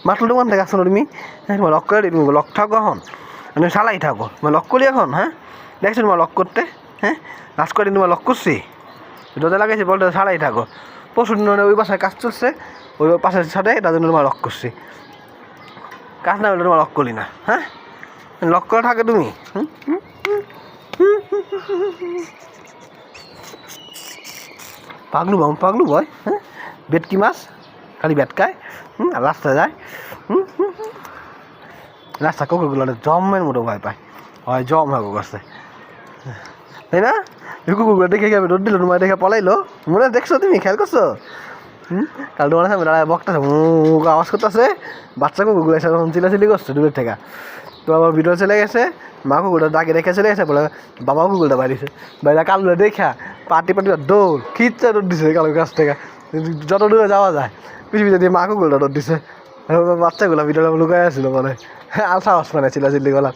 মাটল দোকান থেকে আসছো তুমি তোমার লক করে তুমি লক থাকো এখন তুমি সালাই থাকো তোমার লক করি এখন হ্যাঁ দেখছো তোমার লক করতে হ্যাঁ কাজ করে তোমার লক করছি রোদে লাগাইছে বলতে সালাই থাকো পরশু দিন ওই বাসায় কাজ চলছে ওই পাশের সাথে তার জন্য তোমার লক করছি কাজ না হলে তোমার লক করলি না হ্যাঁ লক করে থাকে তুমি পাগলু বয় হ্যাঁ বেটকি মাছ খালি বেটকায় আর রাস্তা যায় রাস্তা কুকুরগুলো জমের মতো ভয় পায় হয় জম হয় কাছে তাই না কুকুরগুলো দেখে আমি রোদ দিল তোমার দেখে পলাইলো মনে দেখছো তুমি খেয়াল করছো কাল তোমার সামনে দাঁড়ায় বকটা আওয়াজ করতেছে বাচ্চা কুকুরগুলো এসে চিলাচিলি করছে দূরের থেকে তো আমার ভিডিও চলে গেছে মা কুকুরটা ডাকে রেখে চলে গেছে বলে বাবা কুকুরটা বাড়িছে বাইরে কালগুলো দেখা পাটি দৌড় খিচ্ছা রোদ দিছে কালো গাছ থেকে যত দূরে যাওয়া যায় পৃথিবীতে দিয়ে মা কুকুরটা রোদ দিছে বাচ্চাগুলো ভিডিওটা লুকাই আসছিল বলে আলসা আওয়াজ মানে চিলাচিলি গলা